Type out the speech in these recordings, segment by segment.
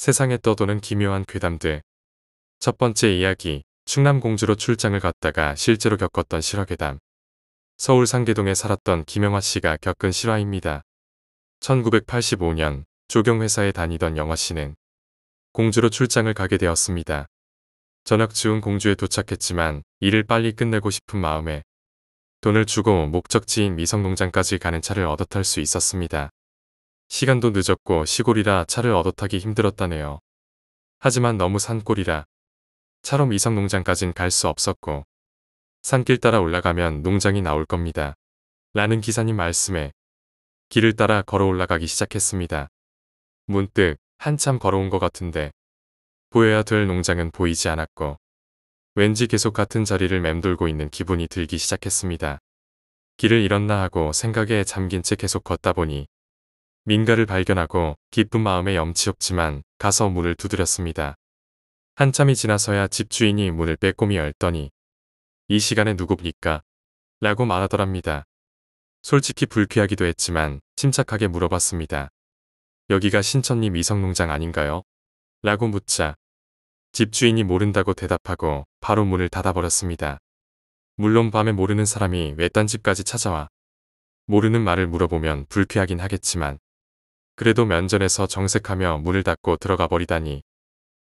세상에 떠도는 기묘한 괴담들. 첫 번째 이야기, 충남공주로 출장을 갔다가 실제로 겪었던 실화괴담. 서울 상계동에 살았던 김영화 씨가 겪은 실화입니다. 1985년 조경회사에 다니던 영화 씨는 공주로 출장을 가게 되었습니다. 저녁 즈음 공주에 도착했지만 일을 빨리 끝내고 싶은 마음에 돈을 주고 목적지인 미성농장까지 가는 차를 얻어 탈 수 있었습니다. 시간도 늦었고 시골이라 차를 얻어 타기 힘들었다네요. 하지만 너무 산골이라 차로 미성농장까진 갈 수 없었고 산길 따라 올라가면 농장이 나올 겁니다. 라는 기사님 말씀에 길을 따라 걸어 올라가기 시작했습니다. 문득 한참 걸어온 것 같은데 보여야 될 농장은 보이지 않았고 왠지 계속 같은 자리를 맴돌고 있는 기분이 들기 시작했습니다. 길을 잃었나 하고 생각에 잠긴 채 계속 걷다 보니 민가를 발견하고 기쁜 마음에 염치 없지만 가서 문을 두드렸습니다. 한참이 지나서야 집주인이 문을 빼꼼히 열더니 이 시간에 누굽니까? 라고 말하더랍니다. 솔직히 불쾌하기도 했지만 침착하게 물어봤습니다. 여기가 신천리 미성농장 아닌가요? 라고 묻자 집주인이 모른다고 대답하고 바로 문을 닫아버렸습니다. 물론 밤에 모르는 사람이 외딴 집까지 찾아와 모르는 말을 물어보면 불쾌하긴 하겠지만 그래도 면전에서 정색하며 문을 닫고 들어가 버리다니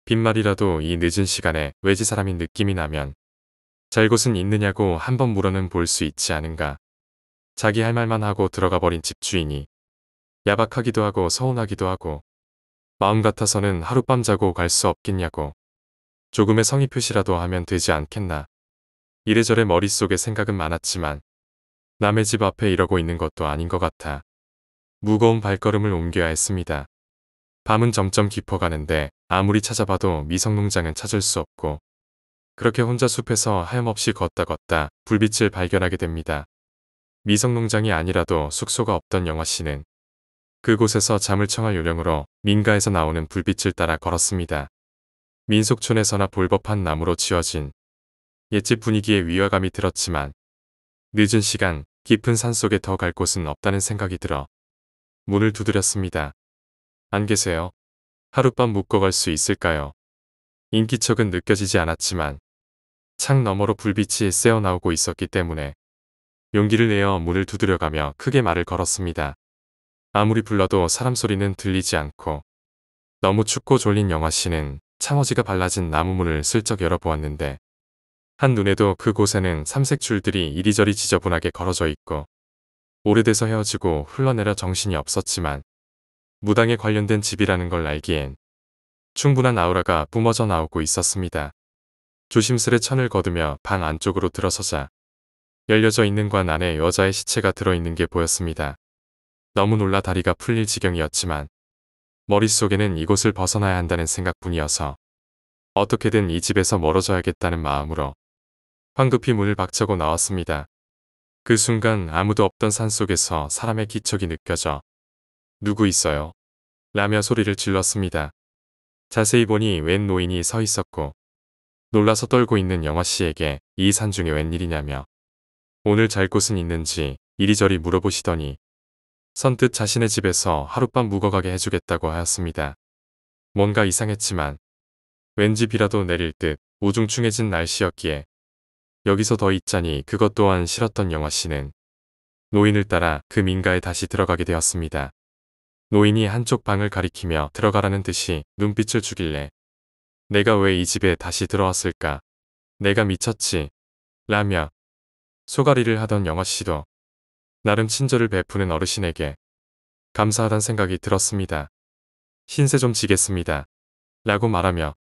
빈말이라도 이 늦은 시간에 외지 사람인 느낌이 나면 잘 곳은 있느냐고 한번 물어는 볼 수 있지 않은가. 자기 할 말만 하고 들어가 버린 집주인이 야박하기도 하고 서운하기도 하고 마음 같아서는 하룻밤 자고 갈 수 없겠냐고 조금의 성의 표시라도 하면 되지 않겠나. 이래저래 머릿속에 생각은 많았지만 남의 집 앞에 이러고 있는 것도 아닌 것 같아 무거운 발걸음을 옮겨야 했습니다. 밤은 점점 깊어가는데 아무리 찾아봐도 미성농장은 찾을 수 없고 그렇게 혼자 숲에서 하염없이 걷다 불빛을 발견하게 됩니다. 미성농장이 아니라도 숙소가 없던 영화 씨는 그곳에서 잠을 청할 요령으로 민가에서 나오는 불빛을 따라 걸었습니다. 민속촌에서나 볼 법한 나무로 지어진 옛집 분위기에 위화감이 들었지만 늦은 시간 깊은 산속에 더 갈 곳은 없다는 생각이 들어 문을 두드렸습니다. 안 계세요? 하룻밤 묵고 갈 수 있을까요? 인기척은 느껴지지 않았지만 창 너머로 불빛이 새어나오고 있었기 때문에 용기를 내어 문을 두드려가며 크게 말을 걸었습니다. 아무리 불러도 사람 소리는 들리지 않고 너무 춥고 졸린 영화 씨는 창허지가 발라진 나무문을 슬쩍 열어보았는데 한눈에도 그곳에는 삼색 줄들이 이리저리 지저분하게 걸어져 있고 오래돼서 헤어지고 흘러내려 정신이 없었지만 무당에 관련된 집이라는 걸 알기엔 충분한 아우라가 뿜어져 나오고 있었습니다. 조심스레 천을 거두며 방 안쪽으로 들어서자 열려져 있는 관 안에 여자의 시체가 들어있는 게 보였습니다. 너무 놀라 다리가 풀릴 지경이었지만 머릿속에는 이곳을 벗어나야 한다는 생각뿐이어서 어떻게든 이 집에서 멀어져야겠다는 마음으로 황급히 문을 박차고 나왔습니다. 그 순간 아무도 없던 산속에서 사람의 기척이 느껴져 누구 있어요? 라며 소리를 질렀습니다. 자세히 보니 웬 노인이 서 있었고 놀라서 떨고 있는 영화 씨에게 이 산중에 웬일이냐며 오늘 잘 곳은 있는지 이리저리 물어보시더니 선뜻 자신의 집에서 하룻밤 묵어가게 해주겠다고 하였습니다. 뭔가 이상했지만 왠지 비라도 내릴 듯 우중충해진 날씨였기에 여기서 더 있자니 그것 또한 싫었던 영화 씨는 노인을 따라 그 민가에 다시 들어가게 되었습니다. 노인이 한쪽 방을 가리키며 들어가라는 듯이 눈빛을 주길래 내가 왜 이 집에 다시 들어왔을까? 내가 미쳤지? 라며 소가리를 하던 영화 씨도 나름 친절을 베푸는 어르신에게 감사하단 생각이 들었습니다. 신세 좀 지겠습니다. 라고 말하며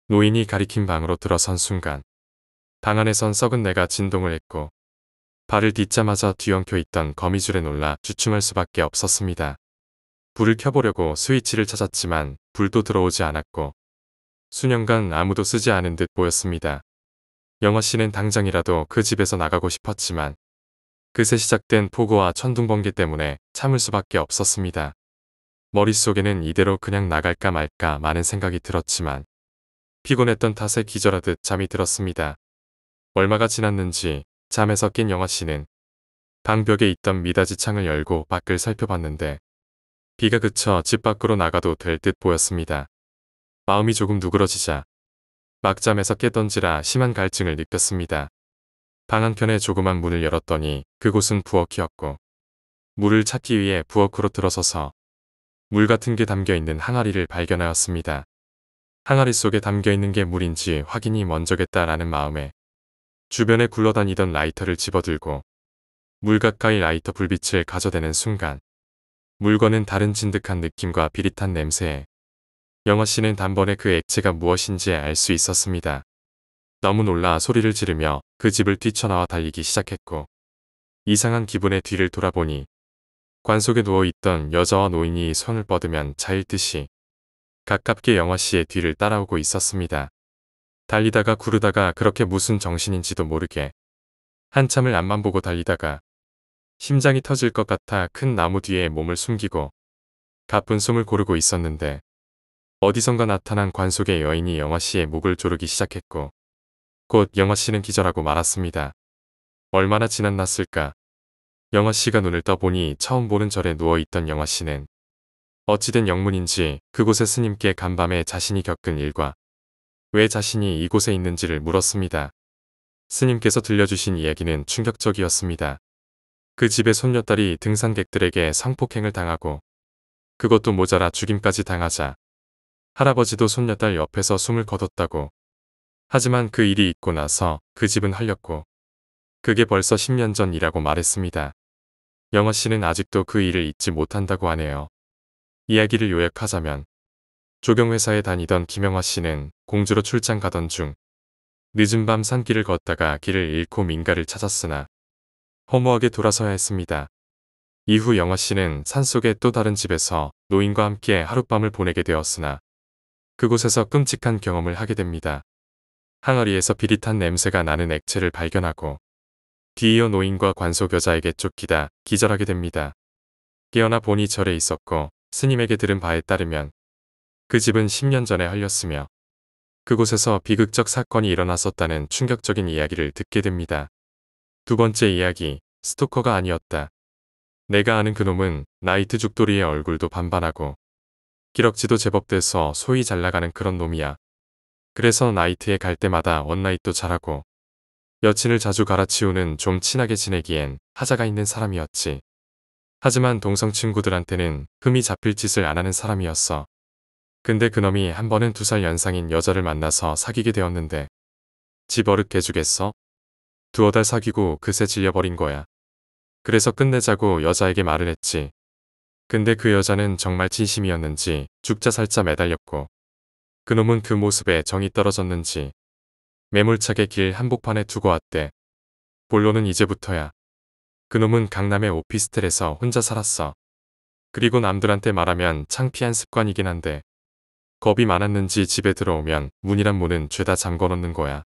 노인이 가리킨 방으로 들어선 순간 방 안에선 썩은 내가 진동을 했고 발을 딛자마자 뒤엉켜 있던 거미줄에 놀라 주춤할 수밖에 없었습니다. 불을 켜보려고 스위치를 찾았지만 불도 들어오지 않았고 수년간 아무도 쓰지 않은 듯 보였습니다. 영화 씨는 당장이라도 그 집에서 나가고 싶었지만 그새 시작된 폭우와 천둥번개 때문에 참을 수밖에 없었습니다. 머릿속에는 이대로 그냥 나갈까 말까 많은 생각이 들었지만 피곤했던 탓에 기절하듯 잠이 들었습니다. 얼마가 지났는지 잠에서 깬 영화 씨는 방벽에 있던 미닫이 창을 열고 밖을 살펴봤는데 비가 그쳐 집 밖으로 나가도 될 듯 보였습니다. 마음이 조금 누그러지자 막잠에서 깨던지라 심한 갈증을 느꼈습니다. 방 한켠에 조그만 문을 열었더니 그곳은 부엌이었고 물을 찾기 위해 부엌으로 들어서서 물 같은 게 담겨있는 항아리를 발견하였습니다. 항아리 속에 담겨있는 게 물인지 확인이 먼저겠다라는 마음에 주변에 굴러다니던 라이터를 집어들고 물 가까이 라이터 불빛을 가져대는 순간 물과는 다른 진득한 느낌과 비릿한 냄새에 영화씨는 단번에 그 액체가 무엇인지 알 수 있었습니다. 너무 놀라 소리를 지르며 그 집을 뛰쳐나와 달리기 시작했고 이상한 기분에 뒤를 돌아보니 관 속에 누워있던 여자와 노인이 손을 뻗으면 자일듯이 가깝게 영화씨의 뒤를 따라오고 있었습니다. 달리다가 구르다가 그렇게 무슨 정신인지도 모르게 한참을 앞만 보고 달리다가 심장이 터질 것 같아 큰 나무 뒤에 몸을 숨기고 가쁜 숨을 고르고 있었는데 어디선가 나타난 관 속의 여인이 영화씨의 목을 조르기 시작했고 곧 영화씨는 기절하고 말았습니다. 얼마나 지났났을까. 영화씨가 눈을 떠보니 처음 보는 절에 누워있던 영화씨는 어찌된 영문인지 그곳의 스님께 간밤에 자신이 겪은 일과 왜 자신이 이곳에 있는지를 물었습니다. 스님께서 들려주신 이야기는 충격적이었습니다. 그 집의 손녀딸이 등산객들에게 성폭행을 당하고 그것도 모자라 죽임까지 당하자 할아버지도 손녀딸 옆에서 숨을 거뒀다고. 하지만 그 일이 있고 나서 그 집은 흘렸고 그게 벌써 10년 전이라고 말했습니다. 영화씨는 아직도 그 일을 잊지 못한다고 하네요. 이야기를 요약하자면 조경회사에 다니던 김영화씨는 공주로 출장 가던 중 늦은 밤 산길을 걷다가 길을 잃고 민가를 찾았으나 허무하게 돌아서야 했습니다. 이후 영화씨는 산속의 또 다른 집에서 노인과 함께 하룻밤을 보내게 되었으나 그곳에서 끔찍한 경험을 하게 됩니다. 항아리에서 비릿한 냄새가 나는 액체를 발견하고 뒤이어 노인과 관속 여자에게 쫓기다 기절하게 됩니다. 깨어나 보니 절에 있었고 스님에게 들은 바에 따르면 그 집은 10년 전에 흘렸으며 그곳에서 비극적 사건이 일어났었다는 충격적인 이야기를 듣게 됩니다. 두 번째 이야기, 스토커가 아니었다. 내가 아는 그놈은 나이트 죽돌이의 얼굴도 반반하고 기럭지도 제법 돼서 소위 잘나가는 그런 놈이야. 그래서 나이트에 갈 때마다 원나잇도 잘하고 여친을 자주 갈아치우는 좀 친하게 지내기엔 하자가 있는 사람이었지. 하지만 동성 친구들한테는 흠이 잡힐 짓을 안 하는 사람이었어. 근데 그놈이 한 번은 2살 연상인 여자를 만나서 사귀게 되었는데 집어릇 개주겠어? 2달 사귀고 그새 질려버린 거야. 그래서 끝내자고 여자에게 말을 했지. 근데 그 여자는 정말 진심이었는지 죽자 살자 매달렸고 그놈은 그 모습에 정이 떨어졌는지 매몰차게 길 한복판에 두고 왔대. 본론은 이제부터야. 그놈은 강남의 오피스텔에서 혼자 살았어. 그리고 남들한테 말하면 창피한 습관이긴 한데 겁이 많았는지 집에 들어오면 문이란 문은 죄다 잠궈놓는 거야.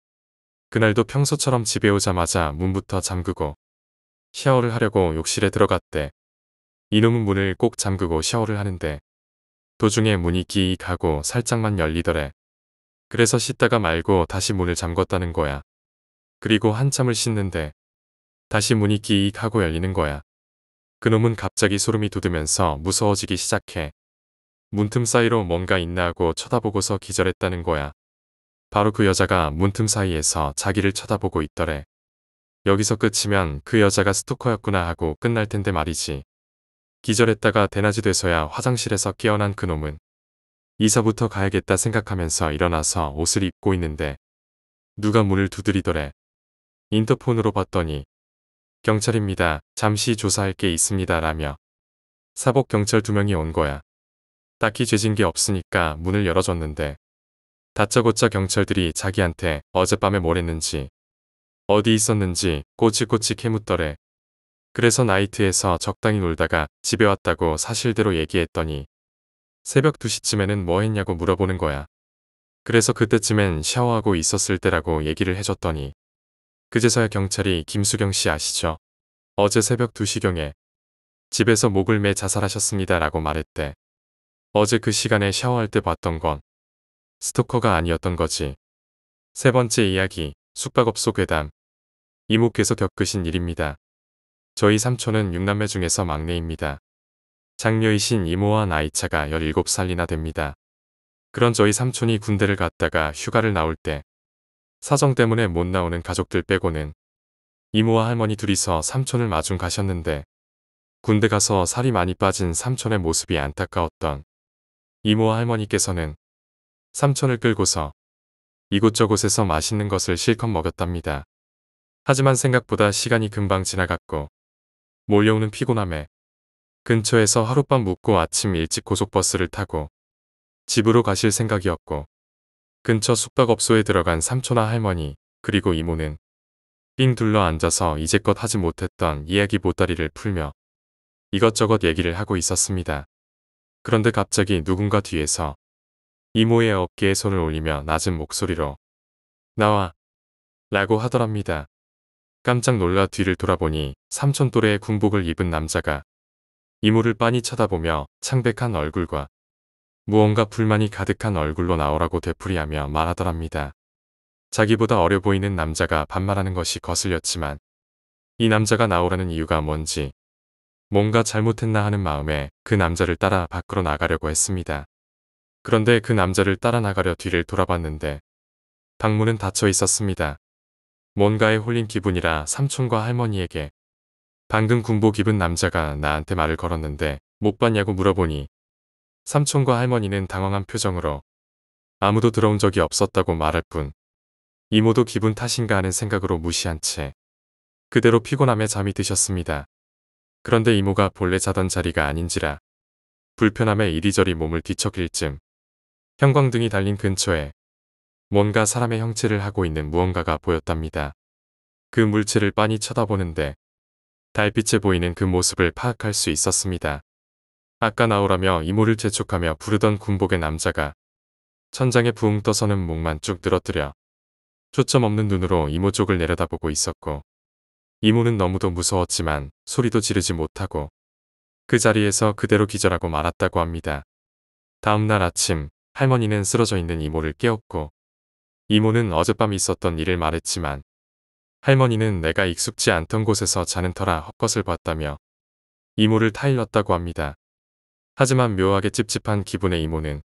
그날도 평소처럼 집에 오자마자 문부터 잠그고 샤워를 하려고 욕실에 들어갔대. 이놈은 문을 꼭 잠그고 샤워를 하는데 도중에 문이 끼익 하고 살짝만 열리더래. 그래서 씻다가 말고 다시 문을 잠궜다는 거야. 그리고 한참을 씻는데 다시 문이 끼익 하고 열리는 거야. 그놈은 갑자기 소름이 돋으면서 무서워지기 시작해. 문틈 사이로 뭔가 있나 하고 쳐다보고서 기절했다는 거야. 바로 그 여자가 문틈 사이에서 자기를 쳐다보고 있더래. 여기서 끝이면 그 여자가 스토커였구나 하고 끝날 텐데 말이지. 기절했다가 대낮이 돼서야 화장실에서 깨어난 그놈은 이사부터 가야겠다 생각하면서 일어나서 옷을 입고 있는데 누가 문을 두드리더래. 인터폰으로 봤더니 경찰입니다. 잠시 조사할 게 있습니다. 라며 사복 경찰 2명이 온 거야. 딱히 죄진 게 없으니까 문을 열어줬는데 다짜고짜 경찰들이 자기한테 어젯밤에 뭘 했는지 어디 있었는지 꼬치꼬치 캐묻더래. 그래서 나이트에서 적당히 놀다가 집에 왔다고 사실대로 얘기했더니 새벽 2시쯤에는 뭐 했냐고 물어보는 거야. 그래서 그때쯤엔 샤워하고 있었을 때라고 얘기를 해줬더니 그제서야 경찰이 김수경 씨 아시죠? 어제 새벽 2시경에 집에서 목을 매 자살하셨습니다. 라고 말했대. 어제 그 시간에 샤워할 때 봤던 건 스토커가 아니었던 거지. 세 번째 이야기, 숙박업소 괴담. 이모께서 겪으신 일입니다. 저희 삼촌은 6남매 중에서 막내입니다. 장녀이신 이모와 나이차가 17살이나 됩니다. 그런 저희 삼촌이 군대를 갔다가 휴가를 나올 때 사정 때문에 못 나오는 가족들 빼고는 이모와 할머니 둘이서 삼촌을 마중 가셨는데 군대 가서 살이 많이 빠진 삼촌의 모습이 안타까웠던 이모와 할머니께서는 삼촌을 끌고서 이곳저곳에서 맛있는 것을 실컷 먹였답니다. 하지만 생각보다 시간이 금방 지나갔고 몰려오는 피곤함에 근처에서 하룻밤 묵고 아침 일찍 고속버스를 타고 집으로 가실 생각이었고 근처 숙박업소에 들어간 삼촌과 할머니 그리고 이모는 삥 둘러 앉아서 이제껏 하지 못했던 이야기 보따리를 풀며 이것저것 얘기를 하고 있었습니다. 그런데 갑자기 누군가 뒤에서 이모의 어깨에 손을 올리며 낮은 목소리로 나와 라고 하더랍니다. 깜짝 놀라 뒤를 돌아보니 삼촌 또래의 군복을 입은 남자가 이모를 빤히 쳐다보며 창백한 얼굴과 무언가 불만이 가득한 얼굴로 나오라고 되풀이하며 말하더랍니다. 자기보다 어려 보이는 남자가 반말하는 것이 거슬렸지만 이 남자가 나오라는 이유가 뭔지 뭔가 잘못했나 하는 마음에 그 남자를 따라 밖으로 나가려고 했습니다. 그런데 그 남자를 따라 나가려 뒤를 돌아봤는데 방문은 닫혀 있었습니다. 뭔가에 홀린 기분이라 삼촌과 할머니에게 방금 군복 입은 남자가 나한테 말을 걸었는데 못 봤냐고 물어보니 삼촌과 할머니는 당황한 표정으로 아무도 들어온 적이 없었다고 말할 뿐 이모도 기분 탓인가 하는 생각으로 무시한 채 그대로 피곤함에 잠이 드셨습니다. 그런데 이모가 본래 자던 자리가 아닌지라 불편함에 이리저리 몸을 뒤척일 쯤 형광등이 달린 근처에 뭔가 사람의 형체를 하고 있는 무언가가 보였답니다. 그 물체를 빤히 쳐다보는데 달빛에 보이는 그 모습을 파악할 수 있었습니다. 아까 나오라며 이모를 재촉하며 부르던 군복의 남자가 천장에 붕 떠서는 목만 쭉 늘어뜨려 초점 없는 눈으로 이모 쪽을 내려다보고 있었고 이모는 너무도 무서웠지만 소리도 지르지 못하고 그 자리에서 그대로 기절하고 말았다고 합니다. 다음날 아침 할머니는 쓰러져 있는 이모를 깨웠고 이모는 어젯밤 있었던 일을 말했지만 할머니는 내가 익숙지 않던 곳에서 자는 터라 헛것을 봤다며 이모를 타일렀다고 합니다. 하지만 묘하게 찝찝한 기분의 이모는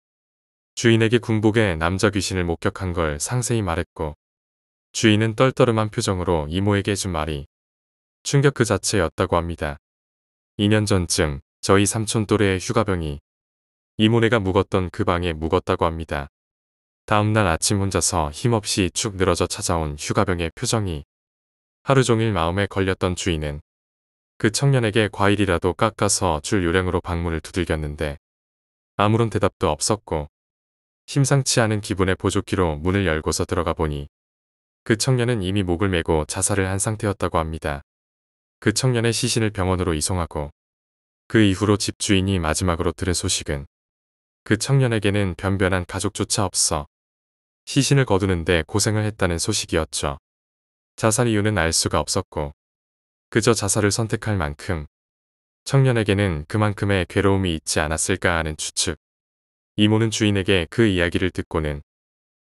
주인에게 군복의 남자 귀신을 목격한 걸 상세히 말했고 주인은 떨떠름한 표정으로 이모에게 해준 말이 충격 그 자체였다고 합니다. 2년 전쯤 저희 삼촌 또래의 휴가병이 이모네가 묵었던 그 방에 묵었다고 합니다. 다음날 아침 혼자서 힘없이 축 늘어져 찾아온 휴가병의 표정이 하루 종일 마음에 걸렸던 주인은 그 청년에게 과일이라도 깎아서 줄 요량으로 방문을 두들겼는데 아무런 대답도 없었고 심상치 않은 기분의 보조기로 문을 열고서 들어가 보니 그 청년은 이미 목을 메고 자살을 한 상태였다고 합니다. 그 청년의 시신을 병원으로 이송하고 그 이후로 집주인이 마지막으로 들은 소식은 그 청년에게는 변변한 가족조차 없어 시신을 거두는데 고생을 했다는 소식이었죠. 자살 이유는 알 수가 없었고 그저 자살을 선택할 만큼 청년에게는 그만큼의 괴로움이 있지 않았을까 하는 추측. 이모는 주인에게 그 이야기를 듣고는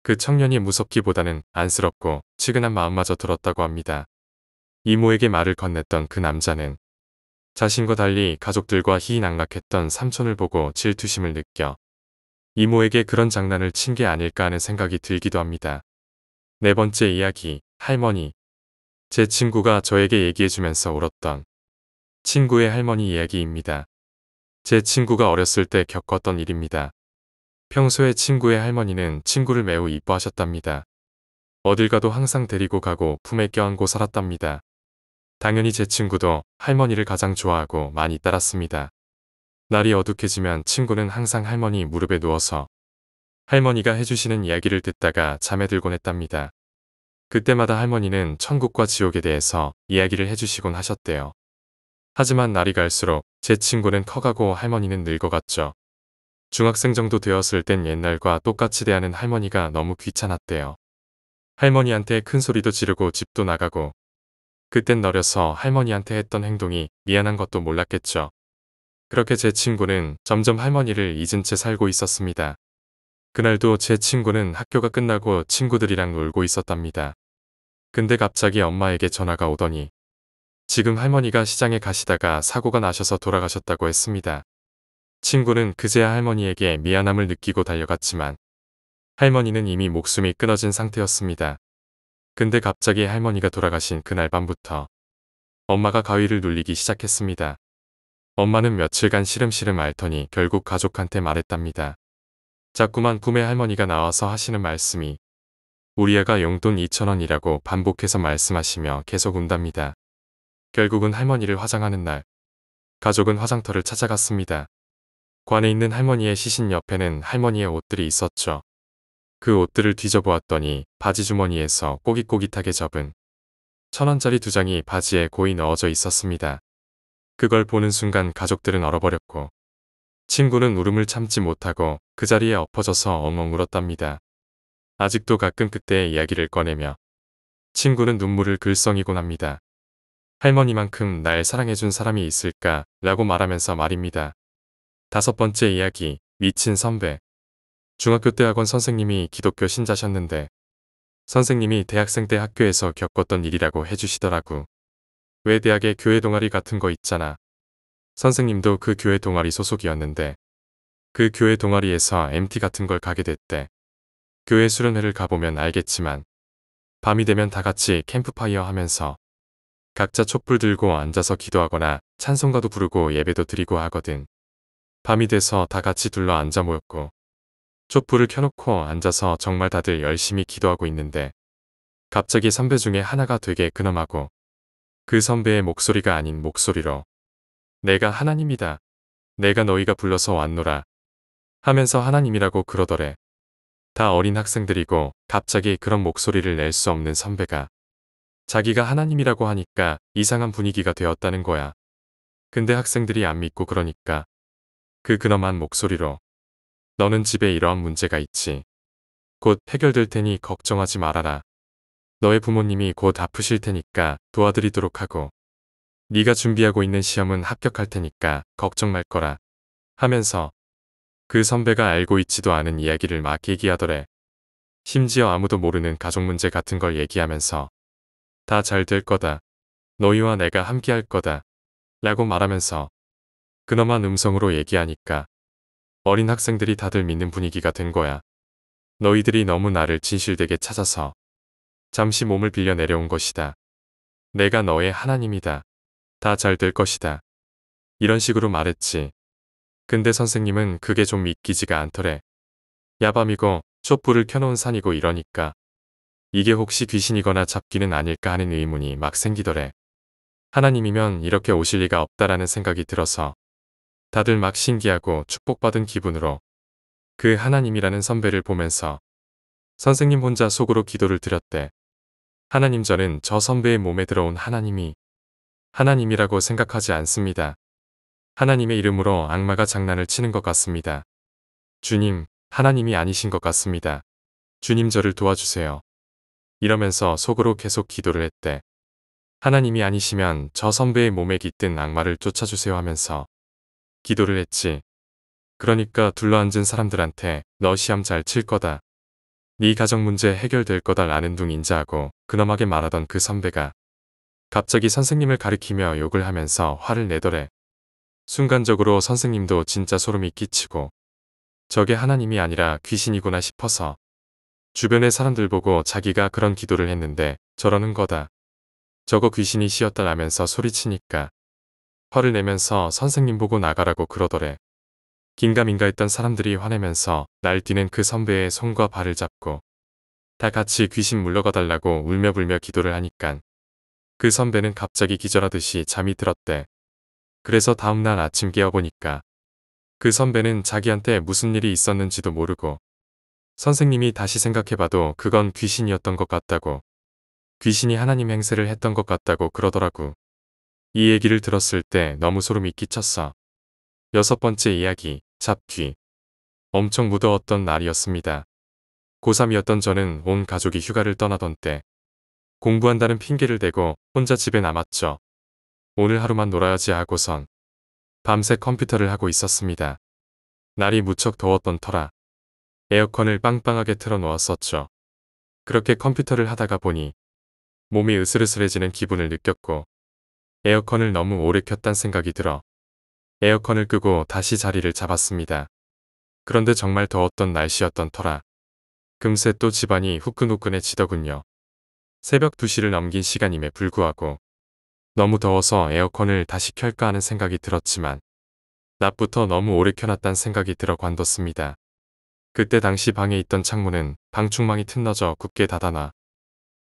그 청년이 무섭기보다는 안쓰럽고 측은한 마음마저 들었다고 합니다. 이모에게 말을 건넸던 그 남자는 자신과 달리 가족들과 희희낙락했던 삼촌을 보고 질투심을 느껴 이모에게 그런 장난을 친 게 아닐까 하는 생각이 들기도 합니다. 네 번째 이야기, 할머니. 제 친구가 저에게 얘기해주면서 울었던 친구의 할머니 이야기입니다. 제 친구가 어렸을 때 겪었던 일입니다. 평소에 친구의 할머니는 친구를 매우 이뻐하셨답니다. 어딜 가도 항상 데리고 가고 품에 껴안고 살았답니다. 당연히 제 친구도 할머니를 가장 좋아하고 많이 따랐습니다. 날이 어둑해지면 친구는 항상 할머니 무릎에 누워서 할머니가 해주시는 이야기를 듣다가 잠에 들곤 했답니다. 그때마다 할머니는 천국과 지옥에 대해서 이야기를 해주시곤 하셨대요. 하지만 날이 갈수록 제 친구는 커가고 할머니는 늙어갔죠. 중학생 정도 되었을 땐 옛날과 똑같이 대하는 할머니가 너무 귀찮았대요. 할머니한테 큰 소리도 지르고 집도 나가고 그땐 어려서 할머니한테 했던 행동이 미안한 것도 몰랐겠죠. 그렇게 제 친구는 점점 할머니를 잊은 채 살고 있었습니다. 그날도 제 친구는 학교가 끝나고 친구들이랑 놀고 있었답니다. 근데 갑자기 엄마에게 전화가 오더니 지금 할머니가 시장에 가시다가 사고가 나셔서 돌아가셨다고 했습니다. 친구는 그제야 할머니에게 미안함을 느끼고 달려갔지만 할머니는 이미 목숨이 끊어진 상태였습니다. 근데 갑자기 할머니가 돌아가신 그날 밤부터 엄마가 가위를 눌리기 시작했습니다. 엄마는 며칠간 시름시름 앓더니 결국 가족한테 말했답니다. 자꾸만 꿈에 할머니가 나와서 하시는 말씀이 우리 애가 용돈 2,000원이라고 반복해서 말씀하시며 계속 운답니다. 결국은 할머니를 화장하는 날, 가족은 화장터를 찾아갔습니다. 관에 있는 할머니의 시신 옆에는 할머니의 옷들이 있었죠. 그 옷들을 뒤져보았더니 바지 주머니에서 꼬깃꼬깃하게 접은 1,000원짜리 2장이 바지에 고이 넣어져 있었습니다. 그걸 보는 순간 가족들은 얼어버렸고 친구는 울음을 참지 못하고 그 자리에 엎어져서 엉엉 울었답니다. 아직도 가끔 그때의 이야기를 꺼내며 친구는 눈물을 글썽이곤 합니다. 할머니만큼 날 사랑해준 사람이 있을까 라고 말하면서 말입니다. 5번째 이야기, 미친 선배. 중학교 때 학원 선생님이 기독교 신자셨는데 선생님이 대학생 때 학교에서 겪었던 일이라고 해주시더라고. 왜 대학에 교회 동아리 같은 거 있잖아. 선생님도 그 교회 동아리 소속이었는데 그 교회 동아리에서 MT 같은 걸 가게 됐대. 교회 수련회를 가보면 알겠지만 밤이 되면 다 같이 캠프파이어 하면서 각자 촛불 들고 앉아서 기도하거나 찬송가도 부르고 예배도 드리고 하거든. 밤이 돼서 다 같이 둘러 앉아 모였고 촛불을 켜놓고 앉아서 정말 다들 열심히 기도하고 있는데 갑자기 선배 중에 하나가 되게 근엄하고 그 선배의 목소리가 아닌 목소리로 내가 하나님이다. 내가 너희가 불러서 왔노라 하면서 하나님이라고 그러더래. 다 어린 학생들이고 갑자기 그런 목소리를 낼 수 없는 선배가 자기가 하나님이라고 하니까 이상한 분위기가 되었다는 거야. 근데 학생들이 안 믿고 그러니까 그 근엄한 목소리로 너는 집에 이러한 문제가 있지. 곧 해결될 테니 걱정하지 말아라. 너의 부모님이 곧 아프실 테니까 도와드리도록 하고 네가 준비하고 있는 시험은 합격할 테니까 걱정 말 거라 하면서 그 선배가 알고 있지도 않은 이야기를 막 얘기하더래. 심지어 아무도 모르는 가족 문제 같은 걸 얘기하면서 다 잘 될 거다. 너희와 내가 함께 할 거다. 라고 말하면서 근엄한 음성으로 얘기하니까 어린 학생들이 다들 믿는 분위기가 된 거야. 너희들이 너무 나를 진실되게 찾아서 잠시 몸을 빌려 내려온 것이다. 내가 너의 하나님이다. 다 잘 될 것이다. 이런 식으로 말했지. 근데 선생님은 그게 좀 믿기지가 않더래. 야밤이고 촛불을 켜놓은 산이고 이러니까 이게 혹시 귀신이거나 잡기는 아닐까 하는 의문이 막 생기더래. 하나님이면 이렇게 오실 리가 없다라는 생각이 들어서 다들 막 신기하고 축복받은 기분으로 그 하나님이라는 선배를 보면서 선생님 혼자 속으로 기도를 드렸대. 하나님, 저는 저 선배의 몸에 들어온 하나님이 하나님이라고 생각하지 않습니다. 하나님의 이름으로 악마가 장난을 치는 것 같습니다. 주님, 하나님이 아니신 것 같습니다. 주님, 저를 도와주세요. 이러면서 속으로 계속 기도를 했대. 하나님이 아니시면 저 선배의 몸에 깃든 악마를 쫓아주세요 하면서 기도를 했지. 그러니까 둘러앉은 사람들한테 너 시험 잘 칠 거다. 네 가정 문제 해결될 거다 라는 둥 인자하고 근엄하게 말하던 그 선배가 갑자기 선생님을 가리키며 욕을 하면서 화를 내더래. 순간적으로 선생님도 진짜 소름이 끼치고 저게 하나님이 아니라 귀신이구나 싶어서 주변의 사람들 보고 자기가 그런 기도를 했는데 저러는 거다. 저거 귀신이 시었다 라면서 소리치니까 화를 내면서 선생님 보고 나가라고 그러더래. 긴가민가 했던 사람들이 화내면서 날뛰는 그 선배의 손과 발을 잡고 다 같이 귀신 물러가 달라고 울며불며 기도를 하니깐 그 선배는 갑자기 기절하듯이 잠이 들었대. 그래서 다음날 아침 깨어보니까 그 선배는 자기한테 무슨 일이 있었는지도 모르고 선생님이 다시 생각해봐도 그건 귀신이었던 것 같다고, 귀신이 하나님 행세를 했던 것 같다고 그러더라고. 이 얘기를 들었을 때 너무 소름이 끼쳤어. 6번째 이야기, 잡귀. 엄청 무더웠던 날이었습니다. 고3이었던 저는 온 가족이 휴가를 떠나던 때 공부한다는 핑계를 대고 혼자 집에 남았죠. 오늘 하루만 놀아야지 하고선 밤새 컴퓨터를 하고 있었습니다. 날이 무척 더웠던 터라 에어컨을 빵빵하게 틀어놓았었죠. 그렇게 컴퓨터를 하다가 보니 몸이 으슬으슬해지는 기분을 느꼈고 에어컨을 너무 오래 켰단 생각이 들어 에어컨을 끄고 다시 자리를 잡았습니다. 그런데 정말 더웠던 날씨였던 터라 금세 또 집안이 후끈후끈해지더군요. 새벽 2시를 넘긴 시간임에 불구하고 너무 더워서 에어컨을 다시 켤까 하는 생각이 들었지만 낮부터 너무 오래 켜놨단 생각이 들어 관뒀습니다. 그때 당시 방에 있던 창문은 방충망이 틈너져 굳게 닫아놔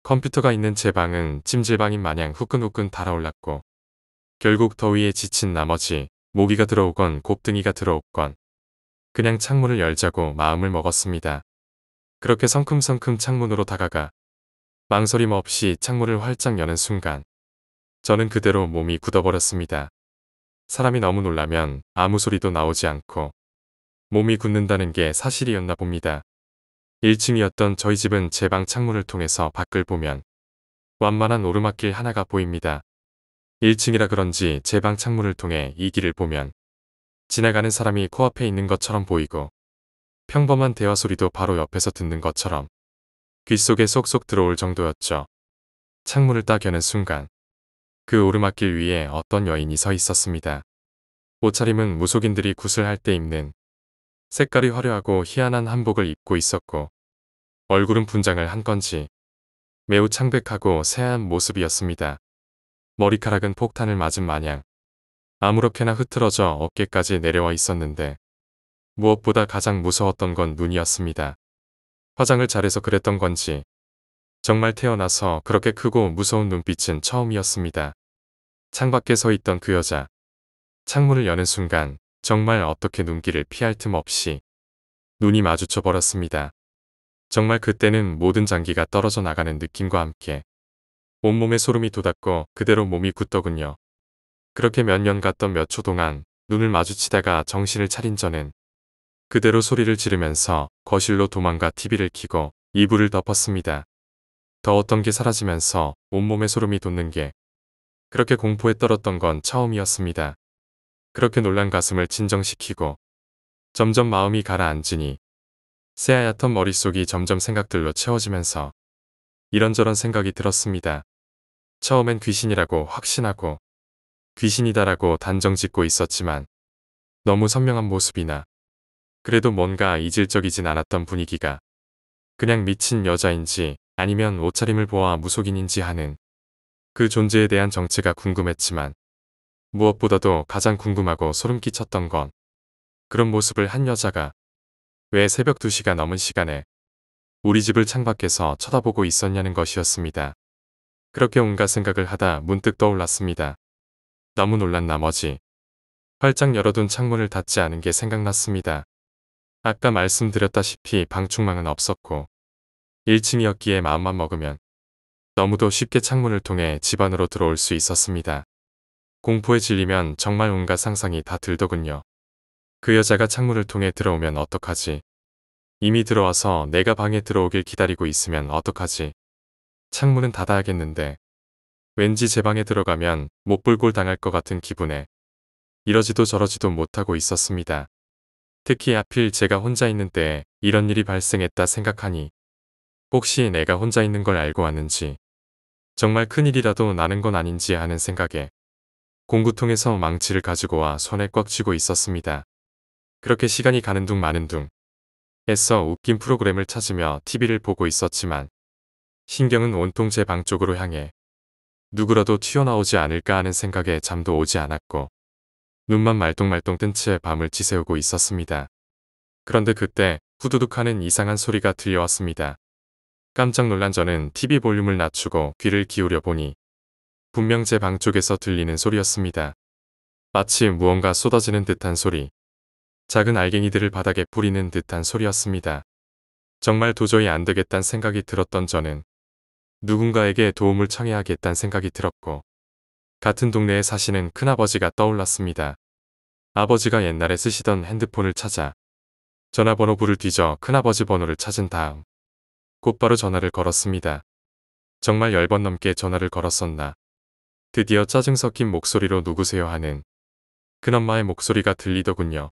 컴퓨터가 있는 제 방은 찜질방인 마냥 후끈후끈 달아올랐고 결국 더위에 지친 나머지 모기가 들어오건 곱등이가 들어오건 그냥 창문을 열자고 마음을 먹었습니다. 그렇게 성큼성큼 창문으로 다가가 망설임 없이 창문을 활짝 여는 순간 저는 그대로 몸이 굳어버렸습니다. 사람이 너무 놀라면 아무 소리도 나오지 않고 몸이 굳는다는 게 사실이었나 봅니다. 1층이었던 저희 집은 제 방 창문을 통해서 밖을 보면 완만한 오르막길 하나가 보입니다. 1층이라 그런지 제 방 창문을 통해 이 길을 보면 지나가는 사람이 코앞에 있는 것처럼 보이고 평범한 대화 소리도 바로 옆에서 듣는 것처럼 귓속에 쏙쏙 들어올 정도였죠. 창문을 딱 여는 순간 그 오르막길 위에 어떤 여인이 서 있었습니다. 옷차림은 무속인들이 구슬할 때 입는 색깔이 화려하고 희한한 한복을 입고 있었고 얼굴은 분장을 한 건지 매우 창백하고 새하얀 모습이었습니다. 머리카락은 폭탄을 맞은 마냥 아무렇게나 흐트러져 어깨까지 내려와 있었는데 무엇보다 가장 무서웠던 건 눈이었습니다. 화장을 잘해서 그랬던 건지 정말 태어나서 그렇게 크고 무서운 눈빛은 처음이었습니다. 창밖에 서 있던 그 여자. 창문을 여는 순간 정말 어떻게 눈길을 피할 틈 없이 눈이 마주쳐 버렸습니다. 정말 그때는 모든 장기가 떨어져 나가는 느낌과 함께 온몸에 소름이 돋았고 그대로 몸이 굳더군요. 그렇게 몇 년 갔던 몇 초 동안 눈을 마주치다가 정신을 차린 저는 그대로 소리를 지르면서 거실로 도망가 TV를 켜고 이불을 덮었습니다. 더웠던 게 사라지면서 온몸에 소름이 돋는 게 그렇게 공포에 떨었던 건 처음이었습니다. 그렇게 놀란 가슴을 진정시키고 점점 마음이 가라앉으니 새하얗던 머릿속이 점점 생각들로 채워지면서 이런저런 생각이 들었습니다. 처음엔 귀신이라고 확신하고 귀신이다라고 단정짓고 있었지만 너무 선명한 모습이나 그래도 뭔가 이질적이진 않았던 분위기가 그냥 미친 여자인지 아니면 옷차림을 보아 무속인인지 하는 그 존재에 대한 정체가 궁금했지만 무엇보다도 가장 궁금하고 소름 끼쳤던 건 그런 모습을 한 여자가 왜 새벽 2시가 넘은 시간에 우리 집을 창밖에서 쳐다보고 있었냐는 것이었습니다. 그렇게 온갖 생각을 하다 문득 떠올랐습니다. 너무 놀란 나머지 활짝 열어둔 창문을 닫지 않은 게 생각났습니다. 아까 말씀드렸다시피 방충망은 없었고 1층이었기에 마음만 먹으면 너무도 쉽게 창문을 통해 집 안으로 들어올 수 있었습니다. 공포에 질리면 정말 온갖 상상이 다 들더군요. 그 여자가 창문을 통해 들어오면 어떡하지? 이미 들어와서 내가 방에 들어오길 기다리고 있으면 어떡하지? 창문은 닫아야겠는데 왠지 제 방에 들어가면 못불골 당할 것 같은 기분에 이러지도 저러지도 못하고 있었습니다. 특히 하필 제가 혼자 있는 때에 이런 일이 발생했다 생각하니 혹시 내가 혼자 있는 걸 알고 왔는지 정말 큰일이라도 나는 건 아닌지 하는 생각에 공구통에서 망치를 가지고 와 손에 꽉 쥐고 있었습니다. 그렇게 시간이 가는 둥 마는 둥 애써 웃긴 프로그램을 찾으며 TV를 보고 있었지만 신경은 온통 제 방 쪽으로 향해 누구라도 튀어나오지 않을까 하는 생각에 잠도 오지 않았고 눈만 말똥말똥 뜬 채 밤을 지새우고 있었습니다. 그런데 그때 후두둑 하는 이상한 소리가 들려왔습니다. 깜짝 놀란 저는 TV 볼륨을 낮추고 귀를 기울여 보니 분명 제 방 쪽에서 들리는 소리였습니다. 마치 무언가 쏟아지는 듯한 소리, 작은 알갱이들을 바닥에 뿌리는 듯한 소리였습니다. 정말 도저히 안 되겠다는 생각이 들었던 저는 누군가에게 도움을 청해야겠다는 생각이 들었고 같은 동네에 사시는 큰아버지가 떠올랐습니다. 아버지가 옛날에 쓰시던 핸드폰을 찾아 전화번호부를 뒤져 큰아버지 번호를 찾은 다음 곧바로 전화를 걸었습니다. 정말 10번 넘게 전화를 걸었었나. 드디어 짜증 섞인 목소리로 누구세요 하는 큰엄마의 목소리가 들리더군요.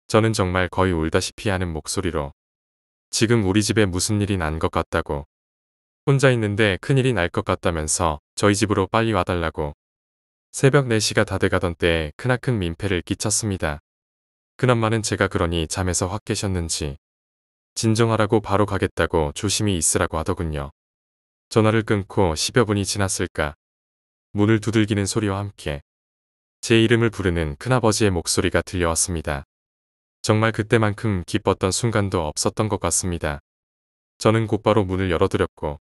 저는 정말 거의 울다시피 하는 목소리로 지금 우리 집에 무슨 일이 난 것 같다고 혼자 있는데 큰일이 날 것 같다면서 저희 집으로 빨리 와달라고 새벽 4시가 다 돼가던 때에 크나큰 민폐를 끼쳤습니다. 큰엄마는 제가 그러니 잠에서 확 깨셨는지 진정하라고 바로 가겠다고 조심히 있으라고 하더군요. 전화를 끊고 10여 분이 지났을까 문을 두들기는 소리와 함께 제 이름을 부르는 큰아버지의 목소리가 들려왔습니다. 정말 그때만큼 기뻤던 순간도 없었던 것 같습니다. 저는 곧바로 문을 열어드렸고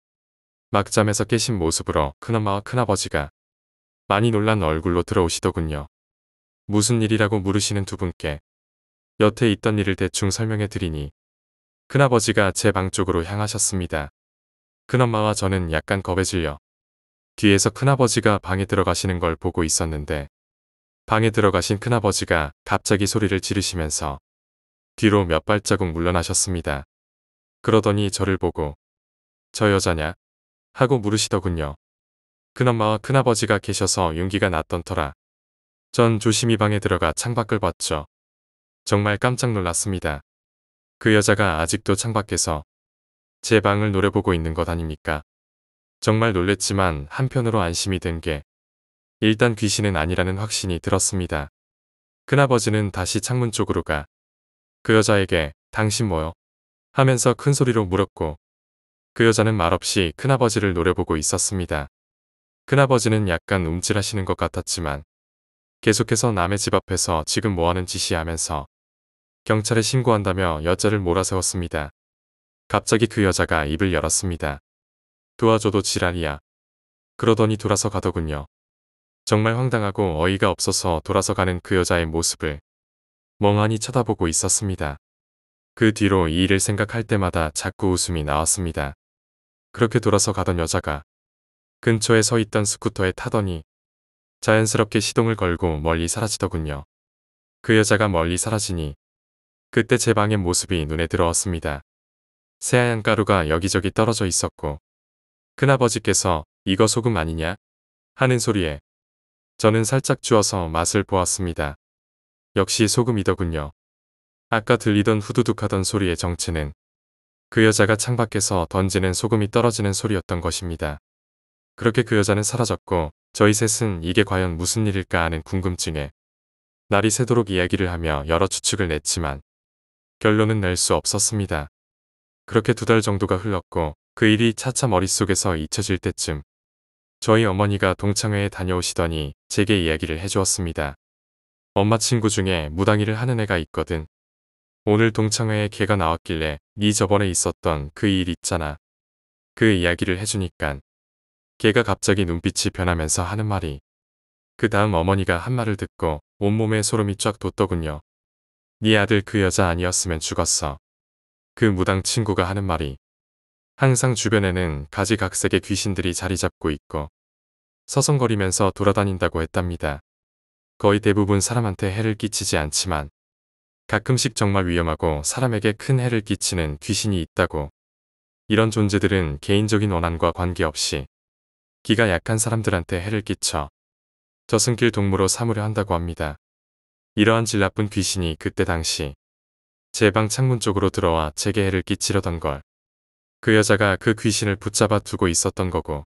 막잠에서 깨신 모습으로 큰엄마와 큰아버지가 많이 놀란 얼굴로 들어오시더군요. 무슨 일이라고 물으시는 두 분께 여태 있던 일을 대충 설명해 드리니 큰아버지가 제 방 쪽으로 향하셨습니다. 큰엄마와 저는 약간 겁에 질려 뒤에서 큰아버지가 방에 들어가시는 걸 보고 있었는데 방에 들어가신 큰아버지가 갑자기 소리를 지르시면서 뒤로 몇 발자국 물러나셨습니다. 그러더니 저를 보고 저 여자냐? 하고 물으시더군요. 큰엄마와 큰아버지가 계셔서 용기가 났던 터라 전 조심히 방에 들어가 창밖을 봤죠. 정말 깜짝 놀랐습니다. 그 여자가 아직도 창밖에서 제 방을 노려보고 있는 것 아닙니까? 정말 놀랬지만 한편으로 안심이 된 게 일단 귀신은 아니라는 확신이 들었습니다. 큰아버지는 다시 창문 쪽으로 가 그 여자에게 당신 뭐요? 하면서 큰 소리로 물었고 그 여자는 말없이 큰아버지를 노려보고 있었습니다. 큰아버지는 약간 움찔하시는 것 같았지만 계속해서 남의 집 앞에서 지금 뭐하는 짓이야 하면서 경찰에 신고한다며 여자를 몰아세웠습니다. 갑자기 그 여자가 입을 열었습니다. 도와줘도 지랄이야. 그러더니 돌아서 가더군요. 정말 황당하고 어이가 없어서 돌아서 가는 그 여자의 모습을 멍하니 쳐다보고 있었습니다. 그 뒤로 이 일을 생각할 때마다 자꾸 웃음이 나왔습니다. 그렇게 돌아서 가던 여자가 근처에 서 있던 스쿠터에 타더니 자연스럽게 시동을 걸고 멀리 사라지더군요. 그 여자가 멀리 사라지니 그때 제 방의 모습이 눈에 들어왔습니다. 새하얀 가루가 여기저기 떨어져 있었고 큰아버지께서 이거 소금 아니냐? 하는 소리에 저는 살짝 주워서 맛을 보았습니다. 역시 소금이더군요. 아까 들리던 후두둑하던 소리의 정체는 그 여자가 창밖에서 던지는 소금이 떨어지는 소리였던 것입니다. 그렇게 그 여자는 사라졌고 저희 셋은 이게 과연 무슨 일일까 하는 궁금증에 날이 새도록 이야기를 하며 여러 추측을 냈지만 결론은 낼 수 없었습니다. 그렇게 2달 정도가 흘렀고 그 일이 차차 머릿속에서 잊혀질 때쯤 저희 어머니가 동창회에 다녀오시더니 제게 이야기를 해주었습니다. 엄마 친구 중에 무당일을 하는 애가 있거든. 오늘 동창회에 걔가 나왔길래 네 저번에 있었던 그 일 있잖아. 그 이야기를 해주니깐 걔가 갑자기 눈빛이 변하면서 하는 말이 그 다음 어머니가 한 말을 듣고 온몸에 소름이 쫙 돋더군요. 네 아들 그 여자 아니었으면 죽었어. 그 무당 친구가 하는 말이 항상 주변에는 가지각색의 귀신들이 자리 잡고 있고 서성거리면서 돌아다닌다고 했답니다. 거의 대부분 사람한테 해를 끼치지 않지만 가끔씩 정말 위험하고 사람에게 큰 해를 끼치는 귀신이 있다고. 이런 존재들은 개인적인 원한과 관계없이 기가 약한 사람들한테 해를 끼쳐 저승길 동무로 삼으려 한다고 합니다. 이러한 질 나쁜 귀신이 그때 당시 제 방 창문 쪽으로 들어와 제게 해를 끼치려던 걸 그 여자가 그 귀신을 붙잡아 두고 있었던 거고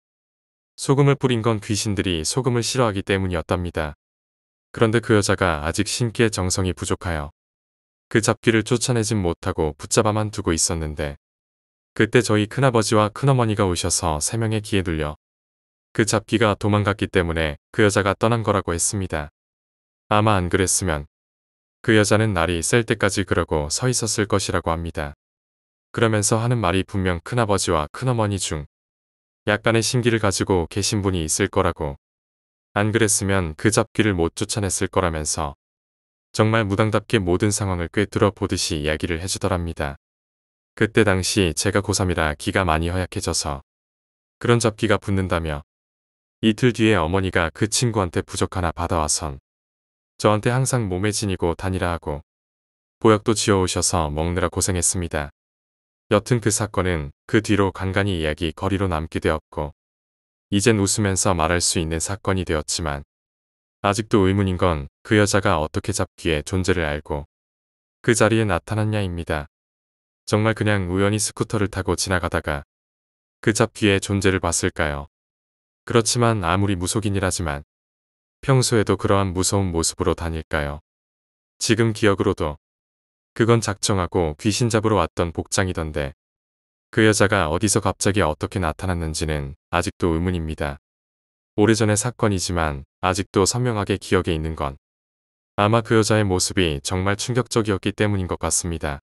소금을 뿌린 건 귀신들이 소금을 싫어하기 때문이었답니다. 그런데 그 여자가 아직 신기에 정성이 부족하여 그 잡귀를 쫓아내진 못하고 붙잡아만 두고 있었는데 그때 저희 큰아버지와 큰어머니가 오셔서 3명의 기에 눌려 그 잡귀가 도망갔기 때문에 그 여자가 떠난 거라고 했습니다. 아마 안 그랬으면 그 여자는 날이 셀 때까지 그러고 서 있었을 것이라고 합니다. 그러면서 하는 말이 분명 큰아버지와 큰어머니 중 약간의 신기를 가지고 계신 분이 있을 거라고. 안 그랬으면 그 잡귀를 못 쫓아냈을 거라면서 정말 무당답게 모든 상황을 꿰뚫어 보듯이 이야기를 해주더랍니다. 그때 당시 제가 고3이라 기가 많이 허약해져서 그런 잡귀가 붙는다며 이틀 뒤에 어머니가 그 친구한테 부적 하나 받아와선 저한테 항상 몸에 지니고 다니라 하고 보약도 지어오셔서 먹느라 고생했습니다. 여튼 그 사건은 그 뒤로 간간히 이야기 거리로 남게 되었고 이젠 웃으면서 말할 수 있는 사건이 되었지만 아직도 의문인 건 그 여자가 어떻게 잡귀의 존재를 알고 그 자리에 나타났냐입니다. 정말 그냥 우연히 스쿠터를 타고 지나가다가 그 잡귀의 존재를 봤을까요? 그렇지만 아무리 무속인이라지만 평소에도 그러한 무서운 모습으로 다닐까요? 지금 기억으로도 그건 작정하고 귀신 잡으러 왔던 복장이던데 그 여자가 어디서 갑자기 어떻게 나타났는지는 아직도 의문입니다. 오래전의 사건이지만 아직도 선명하게 기억에 있는 건 아마 그 여자의 모습이 정말 충격적이었기 때문인 것 같습니다.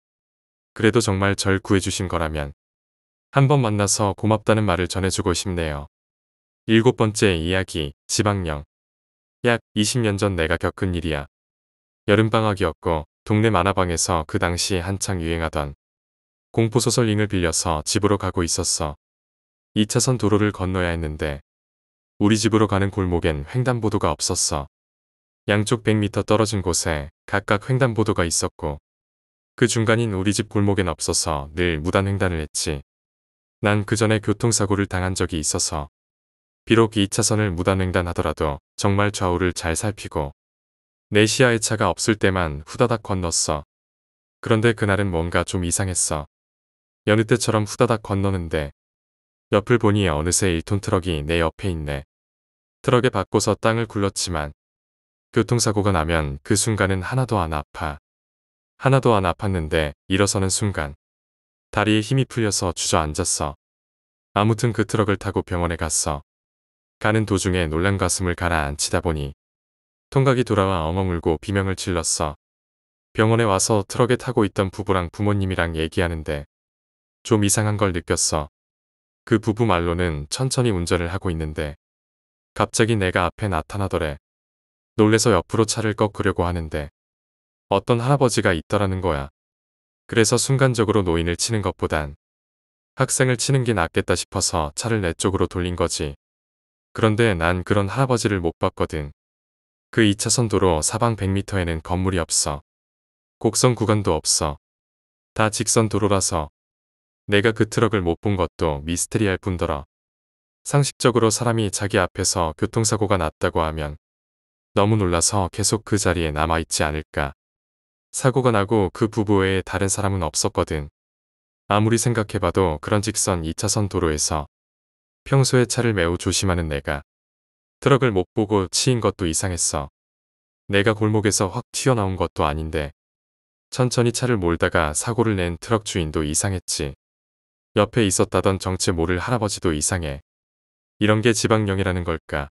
그래도 정말 절 구해주신 거라면 한번 만나서 고맙다는 말을 전해주고 싶네요. 7번째 이야기, 지방령. 약 20년 전 내가 겪은 일이야. 여름방학이었고 동네 만화방에서 그 당시 한창 유행하던 공포소설 링을 빌려서 집으로 가고 있었어. 2차선 도로를 건너야 했는데 우리 집으로 가는 골목엔 횡단보도가 없었어. 양쪽 100m 떨어진 곳에 각각 횡단보도가 있었고 그 중간인 우리 집 골목엔 없어서 늘 무단횡단을 했지. 난 그 전에 교통사고를 당한 적이 있어서 비록 2차선을 무단횡단하더라도 정말 좌우를 잘 살피고 내 시야에 차가 없을 때만 후다닥 건넜어. 그런데 그날은 뭔가 좀 이상했어. 여느 때처럼 후다닥 건너는데 옆을 보니 어느새 1톤 트럭이 내 옆에 있네. 트럭에 박고서 땅을 굴렀지만 교통사고가 나면 그 순간은 하나도 안 아파. 하나도 안 아팠는데 일어서는 순간 다리에 힘이 풀려서 주저앉았어. 아무튼 그 트럭을 타고 병원에 갔어. 가는 도중에 놀란 가슴을 가라앉히다 보니 통각이 돌아와 엉엉 울고 비명을 질렀어. 병원에 와서 트럭에 타고 있던 부부랑 부모님이랑 얘기하는데 좀 이상한 걸 느꼈어. 그 부부 말로는 천천히 운전을 하고 있는데 갑자기 내가 앞에 나타나더래. 놀래서 옆으로 차를 꺾으려고 하는데 어떤 할아버지가 있더라는 거야. 그래서 순간적으로 노인을 치는 것보단 학생을 치는 게 낫겠다 싶어서 차를 내 쪽으로 돌린 거지. 그런데 난 그런 할아버지를 못 봤거든. 그 2차선 도로 사방 100m에는 건물이 없어. 곡선 구간도 없어. 다 직선 도로라서 내가 그 트럭을 못 본 것도 미스테리할 뿐더러 상식적으로 사람이 자기 앞에서 교통사고가 났다고 하면 너무 놀라서 계속 그 자리에 남아있지 않을까. 사고가 나고 그 부부 외에 다른 사람은 없었거든. 아무리 생각해봐도 그런 직선 2차선 도로에서 평소에 차를 매우 조심하는 내가 트럭을 못 보고 치인 것도 이상했어. 내가 골목에서 확 튀어나온 것도 아닌데 천천히 차를 몰다가 사고를 낸 트럭 주인도 이상했지. 옆에 있었다던 정체 모를 할아버지도 이상해. 이런 게 지방령이라는 걸까.